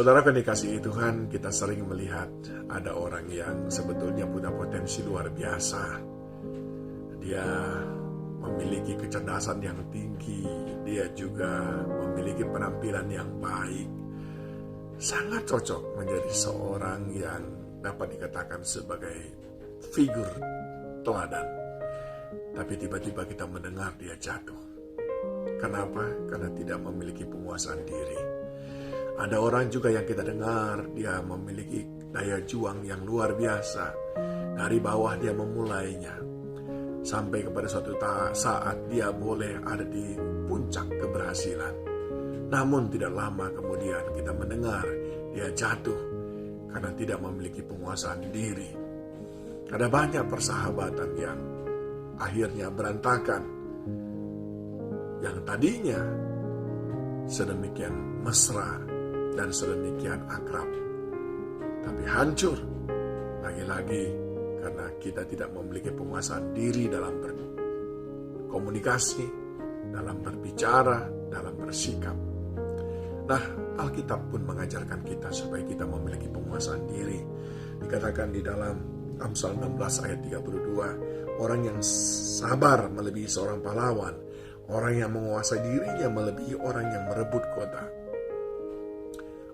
Saudara yang dikasihi Tuhan, kita sering melihat ada orang yang sebetulnya punya potensi luar biasa. Dia memiliki kecerdasan yang tinggi, dia juga memiliki penampilan yang baik. Sangat cocok menjadi seorang yang dapat dikatakan sebagai figur teladan. Tapi tiba-tiba kita mendengar dia jatuh. Kenapa? Karena tidak memiliki penguasaan diri. Ada orang juga yang kita dengar, dia memiliki daya juang yang luar biasa. Dari bawah dia memulainya. Sampai kepada suatu saat dia boleh ada di puncak keberhasilan. Namun tidak lama kemudian kita mendengar dia jatuh karena tidak memiliki penguasaan diri. Ada banyak persahabatan yang akhirnya berantakan. Yang tadinya sedemikian mesra dan sedemikian akrab, tapi hancur lagi-lagi karena kita tidak memiliki penguasaan diri dalam berkomunikasi, dalam berbicara, dalam bersikap. Nah, Alkitab pun mengajarkan kita supaya kita memiliki penguasaan diri. Dikatakan di dalam Amsal 16 ayat 32, orang yang sabar melebihi seorang pahlawan, orang yang menguasai dirinya melebihi orang yang merebut kota.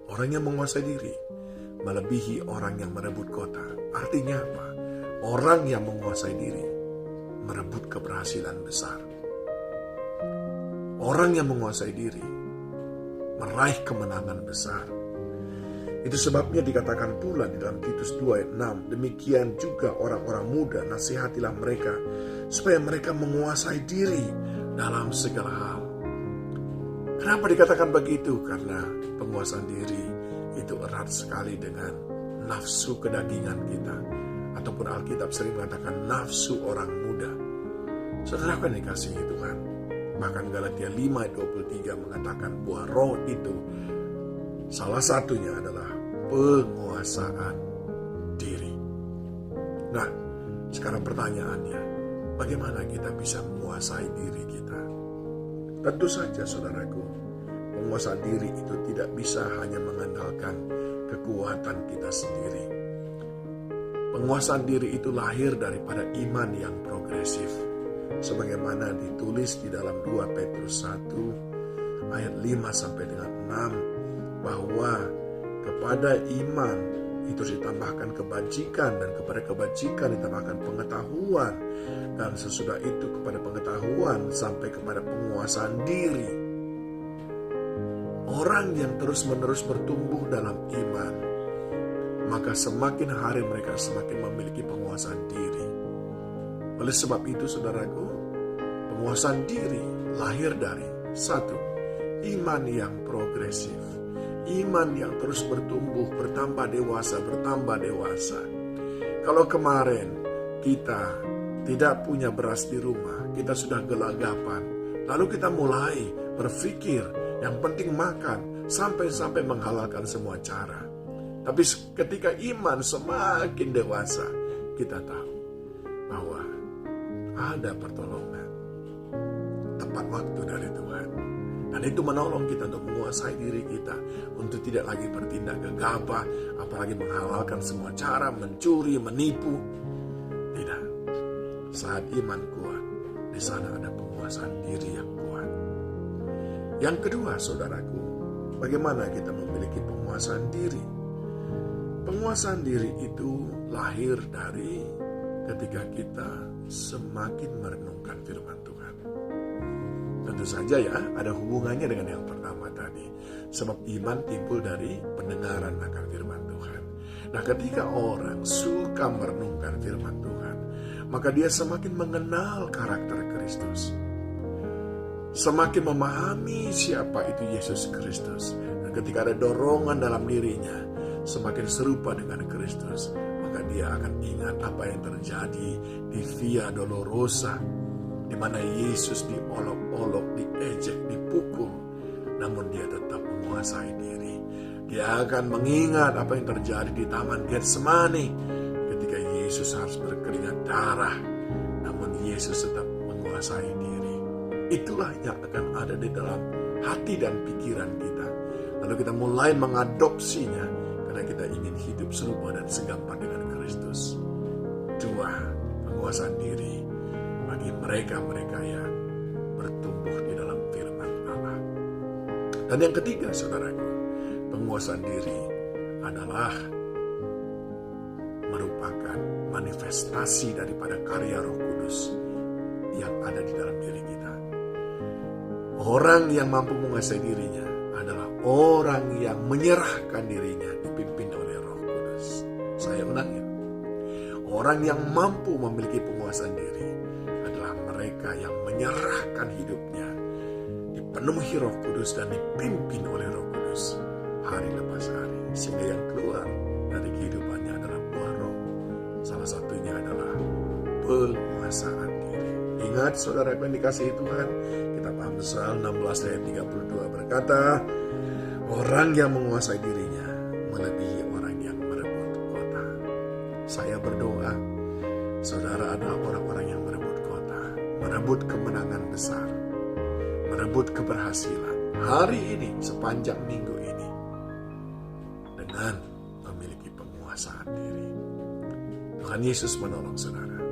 Orang yang menguasai diri melebihi orang yang merebut kota. Artinya apa? Orang yang menguasai diri merebut keberhasilan besar. Orang yang menguasai diri meraih kemenangan besar. Itu sebabnya dikatakan pula di dalam Titus 2 ayat 6, demikian juga orang-orang muda, nasihatilah mereka supaya mereka menguasai diri dalam segala hal. Kenapa dikatakan begitu? Karena penguasaan diri itu erat sekali dengan nafsu kedagingan kita. Ataupun Alkitab sering mengatakan nafsu orang muda. Saudara kan dikasihi Tuhan. Bahkan Galatia 5 ayat 23 mengatakan bahwa roh itu salah satunya adalah penguasaan diri. Nah, sekarang pertanyaannya, bagaimana kita bisa menguasai diri kita? Tentu saja saudaraku, penguasaan diri itu tidak bisa hanya mengandalkan kekuatan kita sendiri. Penguasaan diri itu lahir daripada iman yang progresif. Sebagaimana ditulis di dalam 2 Petrus 1 ayat 5 sampai dengan 6, bahwa kepada iman itu ditambahkan kebajikan, dan kepada kebajikan ditambahkan pengetahuan, dan sesudah itu kepada pengetahuan sampai kepada penguasaan diri. Orang yang terus-menerus bertumbuh dalam iman, maka semakin hari mereka semakin memiliki penguasaan diri. Oleh sebab itu saudaraku, penguasaan diri lahir dari satu, iman yang progresif. Iman yang terus bertumbuh, bertambah dewasa. Kalau kemarin kita tidak punya beras di rumah, kita sudah gelagapan. Lalu kita mulai berpikir yang penting makan, sampai menghalalkan semua cara. Tapi ketika iman semakin dewasa, kita tahu bahwa ada pertolongan tepat waktu dari Tuhan. Dan itu menolong kita untuk menguasai diri kita, untuk tidak lagi bertindak gegabah, apalagi menghalalkan semua cara, mencuri, menipu. Tidak. Saat iman kuat, di sana ada penguasaan diri yang kuat. Yang kedua, saudaraku, bagaimana kita memiliki penguasaan diri? Penguasaan diri itu lahir dari ketika kita semakin merenungkan firman Tuhan. Tentu saja ya, ada hubungannya dengan yang pertama tadi. Sebab iman timbul dari pendengaran akan firman Tuhan. Nah, ketika orang suka merenungkan firman Tuhan, maka dia semakin mengenal karakter Kristus. Semakin memahami siapa itu Yesus Kristus. Dan ketika ada dorongan dalam dirinya, semakin serupa dengan Kristus, maka dia akan ingat apa yang terjadi di Via Dolorosa, di mana Yesus diolok-olok, diejek, dipukul, namun dia tetap menguasai diri. Dia akan mengingat apa yang terjadi di Taman Getsemani ketika Yesus harus berkeringat darah, namun Yesus tetap menguasai diri. Itulah yang akan ada di dalam hati dan pikiran kita. Lalu kita mulai mengadopsinya karena kita ingin hidup serupa dan segambar dengan Kristus. 2. Penguasaan diri bagi mereka-mereka yang bertumbuh di dalam firman Allah. Dan yang ketiga, saudaraku, penguasaan diri adalah merupakan manifestasi daripada karya Roh Kudus yang ada di dalam diri kita. Orang yang mampu menguasai dirinya adalah orang yang menyerahkan dirinya dipimpin oleh Roh Kudus. Saya ulangi. Orang yang mampu memiliki penguasaan diri adalah mereka yang menyerahkan hidupnya dipenuhi Roh Kudus dan dipimpin oleh Roh Kudus hari lepas hari. Sehingga yang keluar dari kehidupannya adalah buah Roh. Salah satunya adalah penguasaan diri. Ingat saudara yang dikasihi Tuhan, kitab Amsal 16 ayat 32 berkata, orang yang menguasai dirinya melebihi orang yang merebut kota. Saya berdoa, saudara adalah orang-orang yang merebut kota, merebut kemenangan besar, merebut keberhasilan hari ini, sepanjang minggu ini, dengan memiliki penguasaan diri. Tuhan Yesus menolong saudara.